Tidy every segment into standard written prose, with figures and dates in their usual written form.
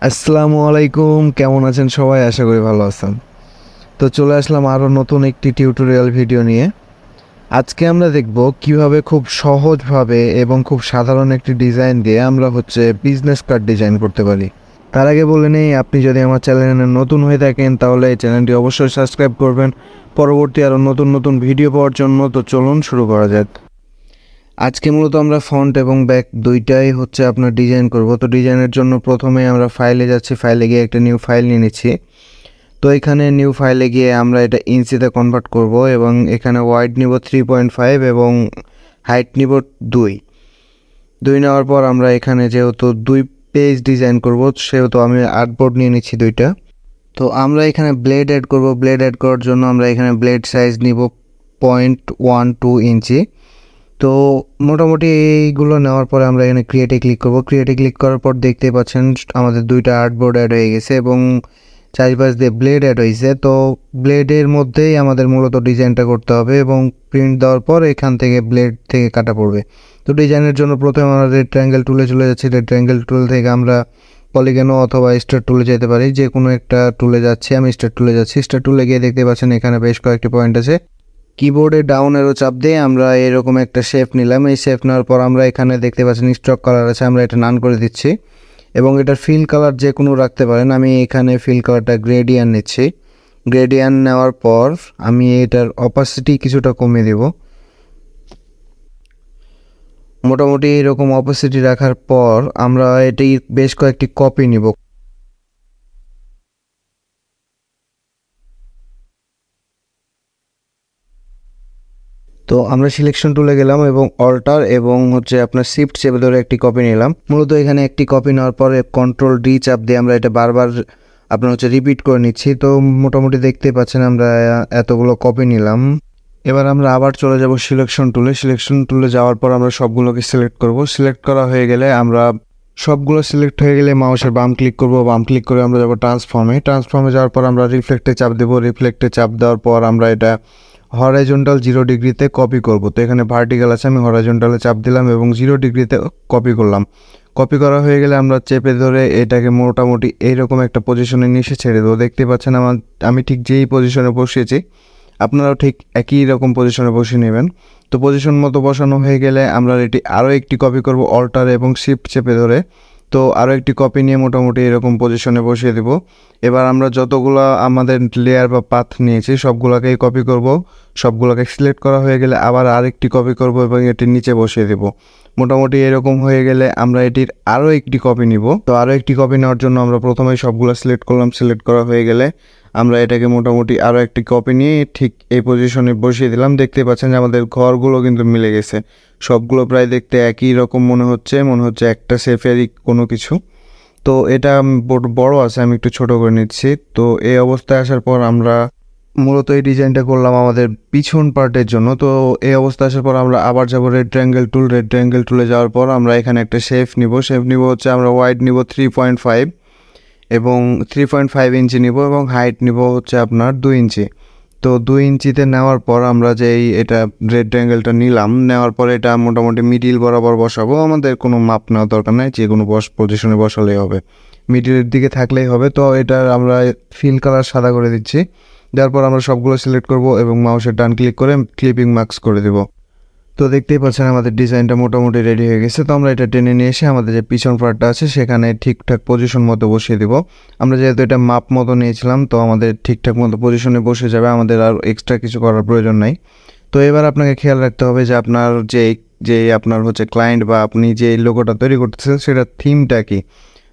আসসালামু আলাইকুম, কেমন আছেন সবাই? আশা করি ভালো আছেন। তো চলে আসলাম আরও নতুন একটি টিউটোরিয়াল ভিডিও নিয়ে। আজকে আমরা দেখব কিভাবে খুব সহজভাবে এবং খুব সাধারণ একটি ডিজাইন দিয়ে আমরা বিজনেস কার্ড ডিজাইন করতে পারি। তার আগে বলে নেই, আপনি যদি আমার চ্যানেলে নতুন হয়ে থাকেন তাহলে এই চ্যানেলটি অবশ্যই সাবস্ক্রাইব করবেন পরবর্তী আরও নতুন নতুন ভিডিও পাওয়ার জন্য। তো চলুন শুরু করা যাক। আজকে মূলত আমরা ফ্রন্ট এবং ব্যাক দুইটাই আপনার ডিজাইন করব। তো ডিজাইনের জন্য প্রথমে আমরা ফাইলে যাচ্ছি, ফাইলে গিয়ে একটা নিউ ফাইল নিয়ে নিচ্ছি। তো এখানে নিউ ফাইলে গিয়ে আমরা এটা ইঞ্চিতে কনভার্ট করব এবং এখানে ওয়াইড নিব 3.5 এবং হাইট নিব 2 নেওয়ার পর আমরা এখানে যেহেতু 2 পেজ ডিজাইন করব সেহেতু আমি আর্টবোর্ড নিয়ে নিচ্ছি 2টা। তো আমরা এখানে ব্লেড অ্যাড করব। ব্লেড অ্যাড করার জন্য আমরা এখানে ব্লেড সাইজ নিব 0.12 ইঞ্চি। তো মোটামুটি এইগুলো নেওয়ার পরে আমরা এখানে ক্রিয়েটে ক্লিক করব। ক্রিয়েটে ক্লিক করার পর দেখতে পাচ্ছেন আমাদের 2টা আর্টবোর্ড অ্যাড হয়ে গেছে এবং চারিপাশ দিয়ে ব্লেড অ্যাড হয়েছে। তো ব্লেডের মধ্যেই আমাদের মূলত ডিজাইনটা করতে হবে এবং প্রিন্ট দেওয়ার পর এখান থেকে ব্লেড থেকে কাটা পড়বে। তো ডিজাইনের জন্য প্রথমে আমরা রেড ট্রায়াঙ্গেল টুলে চলে যাচ্ছি। রেড ট্রায়াঙ্গেল টুল থেকে আমরা পলিগনও অথবা স্টার টুলে যেতে পারি, যে কোনো একটা টুলে যাচ্ছি। আমি স্টার টুলে যাচ্ছি। স্টার টুলে গিয়ে দেখতে পাচ্ছেন এখানে বেশ কয়েকটি পয়েন্ট আছে। কিবোর্ডে ডাউন এরো চাপ দিয়ে আমরা এরকম একটা শেপ নিলাম। এই শেপ নেওয়ার পর আমরা এখানে দেখতে পাচ্ছেন স্ট্রোক কালার আছে, আমরা এটা নান করে দিচ্ছি এবং এটার ফিল কালার যে কোনো রাখতে পারেন। আমি এখানে ফিল কালারটা গ্রেডিয়ান নিচ্ছি। গ্রেডিয়ান নেওয়ার পর আমি এটার অপাসিটি কিছুটা কমিয়ে দেব। মোটামুটি এরকম অপাসিটি রাখার পর আমরা এটি বেশ কয়েকটি কপি নিব। তো আমরা সিলেকশন টুলে গেলাম এবং অল্টার এবং আপনার শিফট চেপে ধরে একটি কপি নিলাম। মূলত এখানে একটি কপি নেওয়ার পরে কন্ট্রোল ডি চাপ দিয়ে আমরা এটা বারবার আপনার রিপিট করে নিচ্ছি। তো মোটামুটি দেখতে পাচ্ছেন আমরা এতগুলো কপি নিলাম। এবার আমরা আবার চলে যাব সিলেকশন টুলে। সিলেকশন টুলে যাওয়ার পর আমরা সবগুলোকে সিলেক্ট করব। সিলেক্ট করা হয়ে গেলে আমরা সবগুলো সিলেক্ট হয়ে গেলে মাউসের বাম ক্লিক করব। বাম ক্লিক করে আমরা যাব ট্রান্সফর্মে। ট্রান্সফর্মে যাওয়ার পর আমরা রিফ্লেক্টে চাপ দেব। রিফ্লেক্টে চাপ দেওয়ার পর আমরা এটা হরাইজন্টাল 0 ডিগ্রিতে কপি করব। তো এখানে ভার্টিক্যাল আছে, আমি হরাইজন্টালে চাপ দিলাম এবং 0 ডিগ্রিতে কপি করলাম। কপি করা হয়ে গেলে আমরা চেপে ধরে এটাকে মোটামুটি এইরকম একটা পজিশনে নিয়ে ছেড়ে দেবো। দেখতে পাচ্ছেন আমি ঠিক যেই পজিশনে বসিয়েছি আপনারাও ঠিক একই রকম পজিশনে বসিয়ে নেবেন। তো পজিশন মতো বসানো হয়ে গেলে আমরা এটি আরও একটি কপি করব অল্টার এবং শিফট চেপে ধরে। তো আরও একটি কপি নিয়ে মোটামুটি এরকম পজিশনে বসিয়ে দেব। এবার আমরা যতগুলো আমাদের লেয়ার বা পাথ নিয়েছি সবগুলোকেই কপি করব। সবগুলোকে সিলেক্ট করা হয়ে গেলে আবার আরেকটি কপি করব এবং এটির নিচে বসিয়ে দেব। মোটামুটি এরকম হয়ে গেলে আমরা এটির আরও একটি কপি নিব। তো আরও একটি কপি নেওয়ার জন্য আমরা প্রথমেই সবগুলো সিলেক্ট করলাম। সিলেক্ট করা হয়ে গেলে আমরা এটাকে মোটামুটি আরও একটি কপি নিয়ে ঠিক এই পজিশনে বসিয়ে দিলাম। দেখতে পাচ্ছেন যে আমাদের ঘরগুলো কিন্তু মিলে গেছে। সবগুলো প্রায় দেখতে একই রকম মনে হচ্ছে একটা শেফেরই কোনো কিছু। তো এটা বড় আছে, আমি একটু ছোট করে নিচ্ছি। তো এই অবস্থায় আসার পর আমরা মূলত এই ডিজাইনটা করলাম আমাদের পিছন পার্টের জন্য। তো এই অবস্থায় আসার পর আমরা আবার যাব রেড ট্রায়াঙ্গেল টুল। রেড ট্রায়াঙ্গেল টুলে যাওয়ার পর আমরা এখানে একটা শেপ নিব। আমরা ওয়াইড নিব 3.5 এবং 3.5 ইঞ্চি নিব এবং হাইট নিব আপনার 2 ইঞ্চি। তো 2 ইঞ্চিতে নেওয়ার পর আমরা এটা রেড ট্রায়াঙ্গেলটা নিলাম। নেওয়ার পর এটা মোটামুটি মিডিল বরাবর বসাবো। আমাদের কোনো মাপ নেওয়ার দরকার নাই, যে কোনো পজিশনে বসালেই হবে, মিডিলের দিকে থাকলেই হবে। তো এটা আমরা ফিল কালার সাদা করে দিচ্ছি। দেওয়ার পর আমরা সবগুলো সিলেক্ট করব এবং মাউসের ডান ক্লিক করে ক্লিপিং মার্কস করে দেব। তো দেখতেই পাচ্ছেন আমাদের ডিজাইনটা মোটামুটি রেডি হয়ে গেছে। তো আমরা এটা টেনে নিয়ে এসে আমাদের যে পিছন পার্টটা আছে সেখানে ঠিকঠাক পজিশন মতো বসিয়ে দিব। আমরা যেহেতু এটা মাপ মতো নিয়েছিলাম তো আমাদের ঠিকঠাক মতো পজিশনে বসে যাবে, আমাদের আর এক্সট্রা কিছু করার প্রয়োজন নাই। তো এবার আপনাকে খেয়াল রাখতে হবে যে আপনার যে আপনার ক্লায়েন্ট বা আপনি যে লোগোটা তৈরি করতেছেন সেটা থিমটা কি।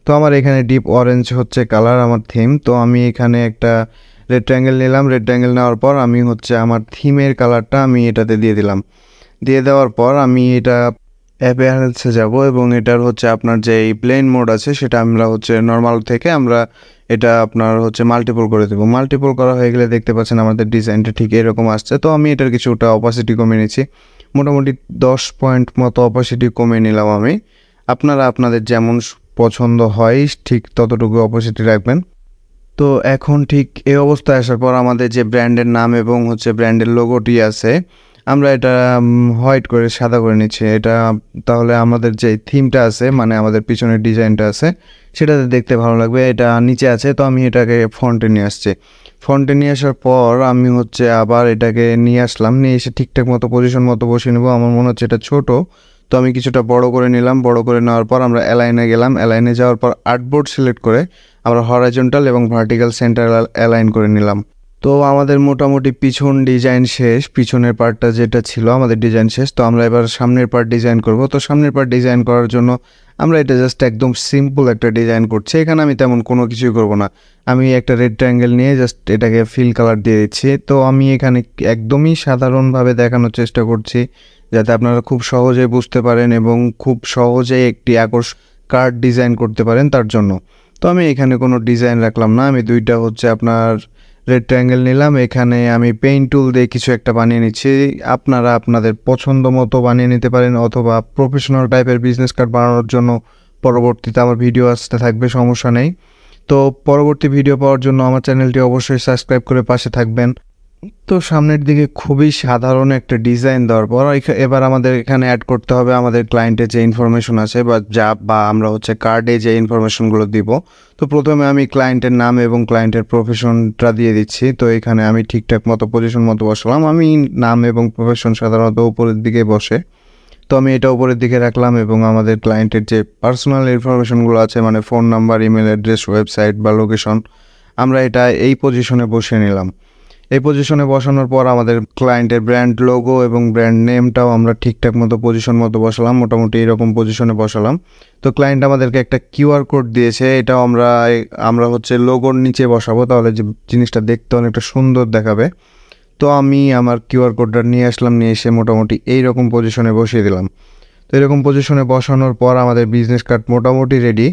তো আমার এখানে ডিপ অরেঞ্জ কালার আমার থিম। তো আমি এখানে একটা রেড ট্রায়াঙ্গেল নিলাম। রেড ট্রায়াঙ্গেল নেওয়ার পর আমি আমার থিমের কালারটা আমি এটাতে দিয়ে দিলাম। দিয়ে দেওয়ার পর আমি এটা অ্যাপিয়ারেন্সে যাব এবং এটার আপনার যে প্লেন মোড আছে সেটা আমরা নর্মাল থেকে আমরা এটা আপনার মাল্টিপল করে দেবো। মাল্টিপল করা হয়ে গেলে দেখতে পাচ্ছেন আমাদের ডিজাইনটা ঠিক এরকম আসছে। তো আমি এটার কিছুটা অপাসিটি কমিয়ে নিচ্ছি, মোটামুটি 10 পয়েন্ট মতো অপাসিটি কমিয়ে নিলাম আমি। আপনারা আপনাদের যেমন পছন্দ হয় ঠিক ততটুকু অপাসিটি রাখবেন। তো এখন ঠিক এই অবস্থায় আসার পর আমাদের যে ব্র্যান্ডের নাম এবং ব্র্যান্ডের লোগোটি আছে আমরা এটা হোয়াইট করে সাদা করে নিচ্ছি। এটা তাহলে আমাদের যে থিমটা আছে, মানে আমাদের পিছনের ডিজাইনটা আছে, সেটাতে দেখতে ভালো লাগবে। এটা নিচে আছে, তো আমি এটাকে ফন্টে নিয়ে আসছি। ফন্টে নিয়ে আসার পর আমি হচ্ছে আবার এটাকে নিয়ে আসলাম, নিয়ে এসে ঠিকঠাক মতো পজিশন মতো বসিয়ে নেবো। আমার মনে হচ্ছে এটা ছোট, তো আমি কিছুটা বড় করে নিলাম। বড় করে নেওয়ার পর আমরা অ্যালাইনে গেলাম। অ্যালাইনে যাওয়ার পর আর্টবোর্ড সিলেক্ট করে আমরা হরাইজন্টাল এবং ভার্টিক্যাল সেন্টার অ্যালাইন করে নিলাম। তো আমাদের মোটামুটি পিছন ডিজাইন শেষ, পিছনের পার্টটা যেটা ছিল আমাদের ডিজাইন শেষ। তো আমরা এবার সামনের পার্ট ডিজাইন করব। তো সামনের পার্ট ডিজাইন করার জন্য আমরা এটা জাস্ট একদম সিম্পল একটা ডিজাইন করছি। এখানে আমি তেমন কোনো কিছুই করব না। আমি একটা রেড ট্রায়াঙ্গেল নিয়ে জাস্ট এটাকে ফিল কালার দিয়ে দিচ্ছি। তো আমি এখানে একদমই সাধারণভাবে দেখানোর চেষ্টা করছি, যাতে আপনারা খুব সহজে বুঝতে পারেন এবং খুব সহজেই একটি কার্ড ডিজাইন করতে পারেন তার জন্য। তো আমি এখানে কোনো ডিজাইন রাখলাম না, আমি দুইটা হচ্ছে আপনার রেড ট্রায়াঙ্গেল নিলাম। এখানে আমি পেইন্ট টুল দিয়ে কিছু একটা বানিয়ে নিচ্ছি। আপনারা আপনাদের পছন্দ মতো বানিয়ে নিতে পারেন, অথবা প্রফেশনাল টাইপের বিজনেস কার্ড বানানোর জন্য পরবর্তীতে আমার ভিডিও আসতে থাকবে, সমস্যা নেই। তো পরবর্তী ভিডিও পাওয়ার জন্য আমার চ্যানেলটি অবশ্যই সাবস্ক্রাইব করে পাশে থাকবেন। তো সামনের দিকে খুবই সাধারণ একটা ডিজাইন দেওয়ার পর এবার আমাদের এখানে অ্যাড করতে হবে আমাদের ক্লায়েন্টের যে ইনফরমেশন আছে বা আমরা হচ্ছে কার্ডে যে ইনফরমেশনগুলো দিব। তো প্রথমে আমি ক্লায়েন্টের নাম এবং ক্লায়েন্টের প্রফেশনটা দিয়ে দিচ্ছি। তো এখানে আমি ঠিকঠাক মতো পজিশন মতো বসালাম। আমি নাম এবং প্রফেশন সাধারণত উপরের দিকে বসে, তো আমি এটা উপরের দিকে রাখলাম। এবং আমাদের ক্লায়েন্টের যে পার্সোনাল ইনফরমেশনগুলো আছে, মানে phone number, email address, website বা লোকেশন, আমরা এটা এই পজিশনে বসিয়ে নিলাম। এই পজিশনে বসানোর পর আমাদের ক্লায়েন্টের ব্র্যান্ড লোগো এবং ব্র্যান্ড নেমটাও আমরা ঠিকঠাক মতো পজিশন মতো বসালাম, মোটামুটি এরকম পজিশনে বসালাম। তো ক্লায়েন্ট আমাদেরকে একটা কিউআর কোড দিয়েছে, এটাও আমরা হচ্ছে লোগোর নিচে বসাবো, তাহলে যে জিনিসটা দেখতে অনেকটা সুন্দর দেখাবে। তো আমি আমার কিউআর কোডটা নিয়ে আসলাম, নিয়ে এসে মোটামুটি এইরকম পজিশনে বসিয়ে দিলাম। তো এরকম পজিশনে বসানোর পর আমাদের বিজনেস কার্ড মোটামুটি রেডি।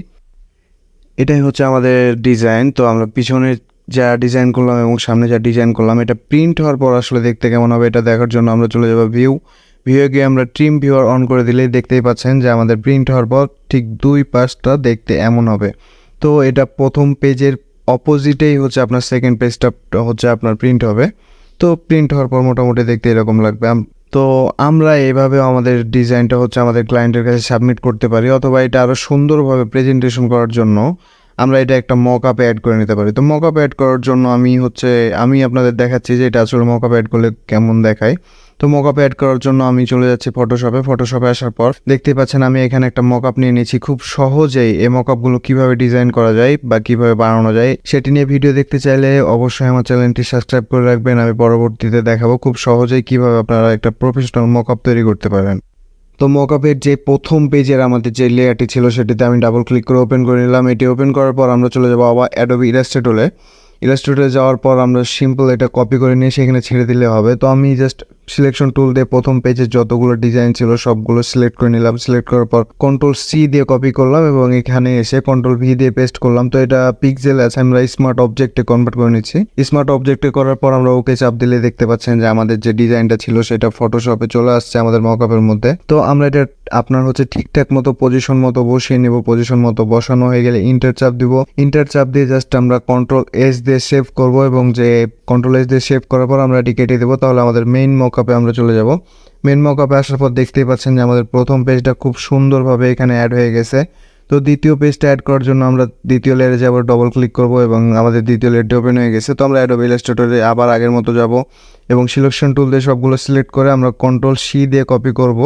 এটাই হচ্ছে আমাদের ডিজাইন। তো আমরা পিছনে যা ডিজাইন করলাম এবং সামনে যা ডিজাইন করলাম, এটা প্রিন্ট হওয়ার পর আসলে দেখতে কেমন হবে এটা দেখার জন্য আমরা চলে যাবো ভিউয়ে গিয়ে আমরা ট্রিম ভিউয়ার অন করে দিলেই দেখতেই পাচ্ছেন যে আমাদের প্রিন্ট হওয়ার পর ঠিক দুই পাশটা দেখতে এমন হবে। তো এটা প্রথম পেজের অপোজিটেই হচ্ছে আপনার সেকেন্ড পেজটা হচ্ছে আপনার প্রিন্ট হবে। তো প্রিন্ট হওয়ার পর মোটামুটি দেখতে এরকম লাগবে। তো আমরা এইভাবে আমাদের ডিজাইনটা হচ্ছে আমাদের ক্লায়েন্টের কাছে সাবমিট করতে পারি, অথবা এটা আরও সুন্দরভাবে প্রেজেন্টেশন করার জন্য আমরা এটা একটা মকআপে অ্যাড করে নিতে পারি। তো মকআপে অ্যাড করার জন্য আমি আপনাদের দেখাচ্ছি যে এটা আসলে মকআপে অ্যাড করলে কেমন দেখায়। তো মকআপে অ্যাড করার জন্য আমি চলে যাচ্ছি ফটোশপে আসার পর দেখতেই পাচ্ছেন আমি এখানে একটা মকআপ নিয়ে নিয়েছি। খুব সহজেই এই মকআপগুলো কীভাবে ডিজাইন করা যায় বা কীভাবে বানানো যায় সেটি নিয়ে ভিডিও দেখতে চাইলে অবশ্যই আমার চ্যানেলটি সাবস্ক্রাইব করে রাখবেন। আমি পরবর্তীতে দেখাবো খুব সহজেই কীভাবে আপনারা একটা প্রফেশনাল মকআপ তৈরি করতে পারেন। তো মকআপের যে প্রথম পেজের আমাদের যে লেয়ারটি ছিল সেটিতে আমি ডাবল ক্লিক করে ওপেন করে নিলাম। এটি ওপেন করার পর আমরা চলে যাবো আবার অ্যাডোবি ইলাস্ট্রেটরে যাওয়ার পর আমরা সিম্পল এটা কপি করে নিয়ে সেখানে ছেড়ে দিলে হবে। তো আমি জাস্ট সিলেকশন টুল দিয়ে প্রথম পেজের যতগুলো ডিজাইন ছিল সবগুলো সিলেক্ট করে নিলাম। সিলেক্ট করার পর Ctrl+C দিয়ে কপি করলাম এবং এখানে এসে Ctrl+V দিয়ে পেস্ট করলাম। তো এটা পিক্সেল আছে, আমরা স্মার্ট অবজেক্টে কনভার্ট করে নিচ্ছি। স্মার্ট অবজেক্টে করার পর আমরা ওকে চাপ দিলে দেখতে পাচ্ছেন যে আমাদের যে ডিজাইনটা ছিল সেটা ফটোশপে চলে আসছে আমাদের মকআপের মধ্যে। তো আমরা এটা আপনার হচ্ছে ঠিকঠাক মতো পজিশন মতো বসিয়ে নেব। পজিশন মতো বসানো হয়ে গেলে ইন্টার চাপ দিব। ইন্টার চাপ দিয়ে জাস্ট আমরা Ctrl+S দিয়ে সেভ করব এবং যে Ctrl+S দিয়ে সেভ করার পর আমরা এটি কেটে দেবো। তাহলে আমাদের মেইন মকআপে আমরা চলে যাব। মেইন মকআপে আসার পর দেখতেই পাচ্ছেন যে আমাদের প্রথম পেজটা খুব সুন্দরভাবে এখানে অ্যাড হয়ে গেছে। তো দ্বিতীয় পেজটা অ্যাড করার জন্য আমরা দ্বিতীয় লেয়ারে যাব, ডবল ক্লিক করব এবং আমাদের দ্বিতীয় লেয়ারটি ওপেন হয়ে গেছে। তো আমরা অ্যাডোবি ইলাস্ট্রেটরে আবার আগের মতো যাব এবং সিলেকশন টুল দিয়ে সবগুলো সিলেক্ট করে আমরা Ctrl+C দিয়ে কপি করব।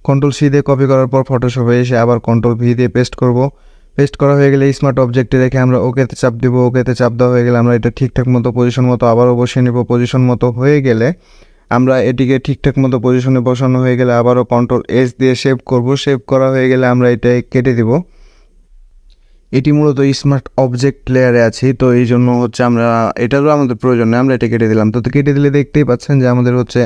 Ctrl+C দিয়ে কপি করার পর ফটোশপে এসে আবার Ctrl+V দিয়ে পেস্ট করব। পেস্ট করা হয়ে গেলে স্মার্ট অবজেক্টে রেখে আমরা ওকেতে চাপ দিব। ওকেতে চাপ দেওয়া হয়ে গেলে আমরা এটা ঠিকঠাক মতো পজিশন মতো আবারও বসিয়ে নেব। পজিশন মতো হয়ে গেলে আমরা এটিকে ঠিকঠাক মতো পজিশনে বসানো হয়ে গেলে আবারও Ctrl+S দিয়ে সেভ করব। সেভ করা হয়ে গেলে আমরা এটা কেটে দিব। এটি মূলত স্মার্ট অবজেক্ট লেয়ারে আছে, তো এই জন্য হচ্ছে আমরা এটারও আমাদের প্রয়োজন নেই, আমরা এটা কেটে দিলাম। তো কেটে দিলে দেখতেই পাচ্ছেন যে আমাদের হচ্ছে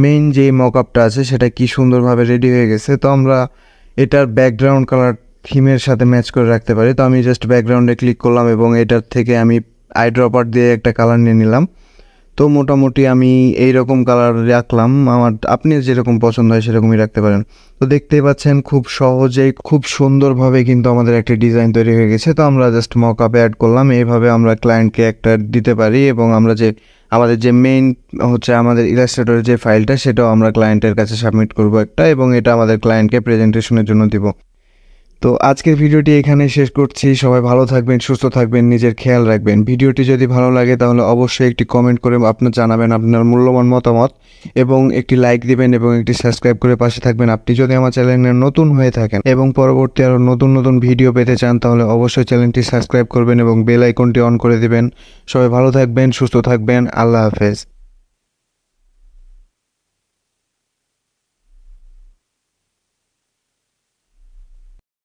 মেইন যে মকআপটা আছে সেটা কি সুন্দরভাবে রেডি হয়ে গেছে। তো আমরা এটার ব্যাকগ্রাউন্ড কালার থিমের সাথে ম্যাচ করে রাখতে পারি। তো আমি জাস্ট ব্যাকগ্রাউন্ডে ক্লিক করলাম এবং এটার থেকে আমি আইড্রপার দিয়ে একটা কালার নিয়ে নিলাম। তো মোটামুটি আমি এইরকম কালার রাখলাম, আপনি যেরকম পছন্দ হয় সেরকমই রাখতে পারেন। তো দেখতেই পাচ্ছেন খুব সহজেই খুব সুন্দরভাবে কিন্তু আমাদের একটা ডিজাইন তৈরি হয়ে গেছে। তো আমরা জাস্ট মকআপে অ্যাড করলাম, এইভাবে আমরা ক্লায়েন্টকে একটা দিতে পারি এবং আমরা যে আমাদের যে মেইন হচ্ছে আমাদের ইলাস্ট্রেটরের যে ফাইলটা সেটাও আমরা ক্লায়েন্টের কাছে সাবমিট করব একটা, এবং এটা আমাদের ক্লায়েন্টকে প্রেজেন্টেশনের জন্য দিব। তো আজকের ভিডিওটি এখানে শেষ করছি। সবাই ভালো থাকবেন, সুস্থ থাকবেন, নিজের খেয়াল রাখবেন। ভিডিওটি যদি ভালো লাগে তাহলে অবশ্যই একটি কমেন্ট করে আপনার জানাবেন আপনার মূল্যবান মতামত, এবং একটি লাইক দিবেন এবং একটি সাবস্ক্রাইব করে পাশে থাকবেন আপনি যদি আমার চ্যানেলে নতুন হয়ে থাকেন, এবং পরবর্তী আরও নতুন নতুন ভিডিও পেতে চান তাহলে অবশ্যই চ্যানেলটি সাবস্ক্রাইব করবেন এবং বেল আইকনটি অন করে দিবেন। সবাই ভালো থাকবেন, সুস্থ থাকবেন। আল্লাহ হাফেজ।